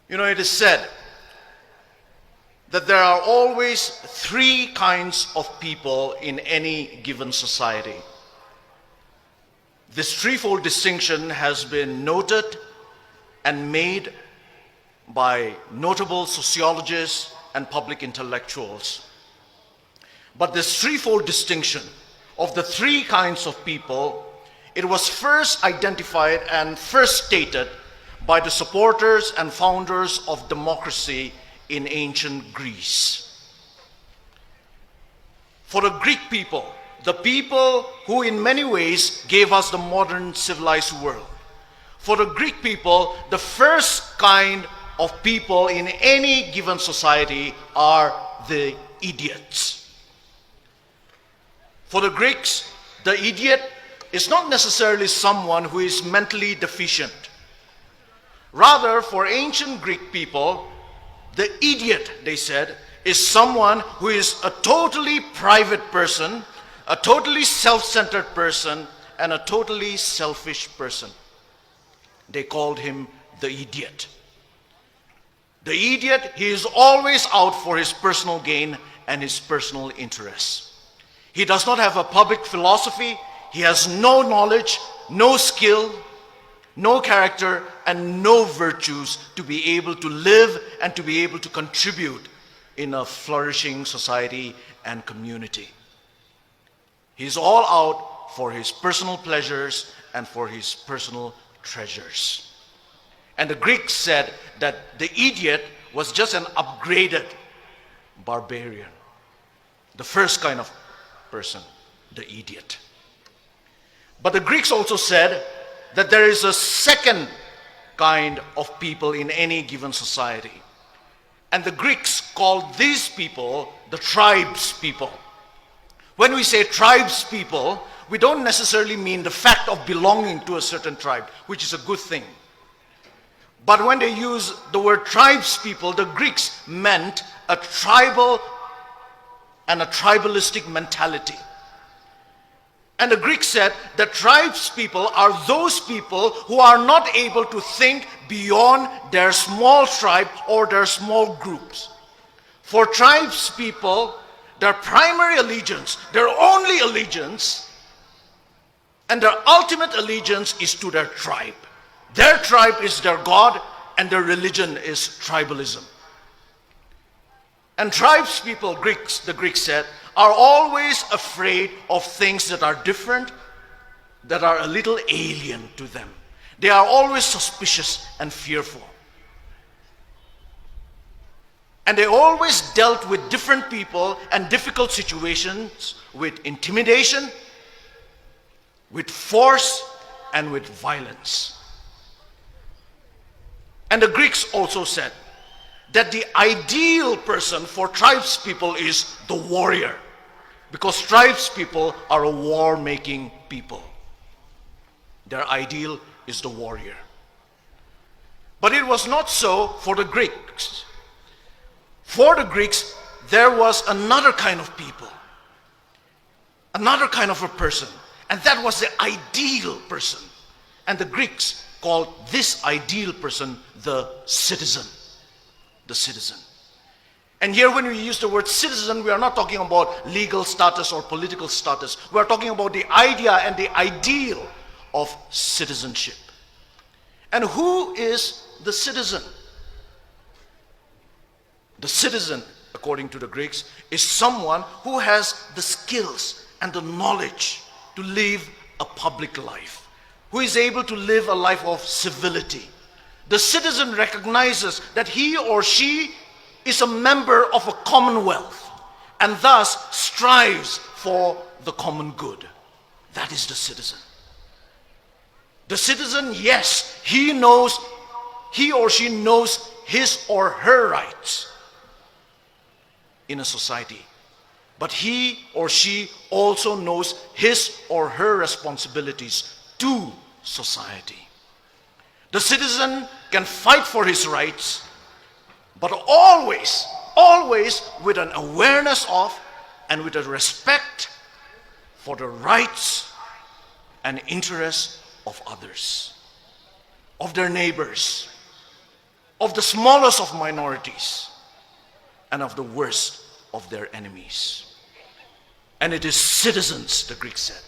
You know, it is said that there are always three kinds of people in any given society. This threefold distinction has been noted and made by notable sociologists and public intellectuals. But this threefold distinction of the three kinds of people, it was first identified and first stated by the supporters and founders of democracy in ancient Greece. For the Greek people, the people who in many ways gave us the modern civilized world, for the Greek people, the first kind of people in any given society are the idiots. For the Greeks, the idiot is not necessarily someone who is mentally deficient. Rather, for ancient Greek people, the idiot, they said, is someone who is a totally private person, a totally self-centered person, and a totally selfish person. They called him the idiot. The idiot, he is always out for his personal gain and his personal interests. He does not have a public philosophy. He has no knowledge, no skill, no character, and no virtues to be able to live and to be able to contribute in a flourishing society and community. He's all out for his personal pleasures and for his personal treasures. And the Greeks said that the idiot was just an upgraded barbarian. The first kind of person, the idiot. But the Greeks also said that there is a second kind of people in any given society. And the Greeks called these people the tribes people. When we say tribes people, we don't necessarily mean the fact of belonging to a certain tribe, which is a good thing. But when they use the word tribes people, the Greeks meant a tribal and a tribalistic mentality. And the Greeks said that tribes people are those people who are not able to think beyond their small tribe or their small groups. For tribes people, their primary allegiance, their only allegiance, and their ultimate allegiance is to their tribe. Their tribe is their God, and their religion is tribalism. And tribes people, the Greeks said, are always afraid of things that are different, that are a little alien to them. They are always suspicious and fearful. And they always dealt with different people and difficult situations with intimidation, with force, and with violence. And the Greeks also said that the ideal person for tribes people is the warrior, because tribes people are a war-making people. Their ideal is the warrior. But it was not so for the Greeks. For the Greeks, there was another kind of people, another kind of a person, and that was the ideal person. And the Greeks called this ideal person the citizen. The citizen. And here when we use the word citizen, we are not talking about legal status or political status. We are talking about the idea and the ideal of citizenship. And who is the citizen? The citizen, according to the Greeks, is someone who has the skills and the knowledge to live a public life, who is able to live a life of civility. The citizen recognizes that he or she is a member of a commonwealth and thus strives for the common good. That is the citizen. The citizen, yes, he or she knows his or her rights in a society. But he or she also knows his or her responsibilities to society. The citizen can fight for his rights, but always with an awareness of and with a respect for the rights and interests of others, of their neighbors. of the smallest of minorities, and of the worst of their enemies. And it is citizens, the Greeks said,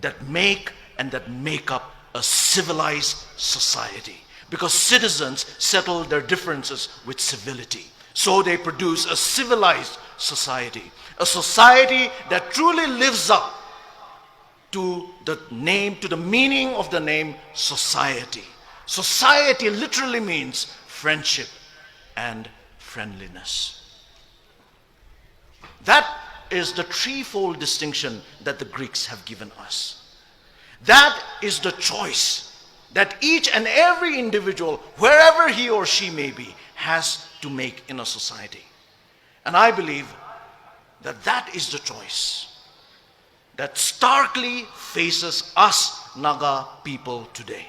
that make and that make up a civilized society. Because citizens settle their differences with civility. So they produce a civilized society. A society that truly lives up to the name, to the meaning of the name society. Society literally means friendship and friendliness. That is the threefold distinction that the Greeks have given us. That is the choice that each and every individual, wherever he or she may be, has to make in a society. And I believe that that is the choice that starkly faces us Naga people today.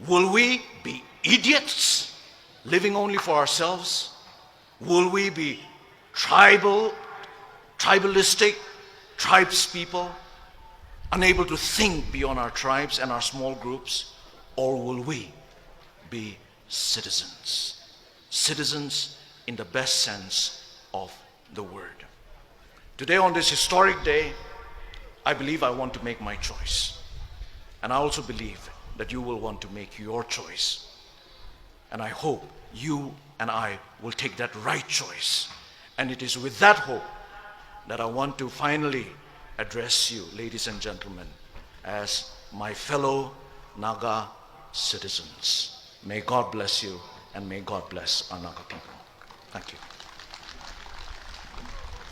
Will we be idiots living only for ourselves? Will we be tribalistic tribes people, unable to think beyond our tribes and our small groups? Or will we be citizens? Citizens in the best sense of the word. Today, on this historic day, I believe I want to make my choice. And I also believe that you will want to make your choice. And I hope you and I will take that right choice. And it is with that hope that I want to finally address you, ladies and gentlemen, as my fellow Naga citizens. May God bless you, and may God bless our Naga people. Thank you.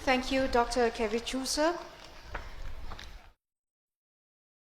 Thank you, Dr. Kevichusa.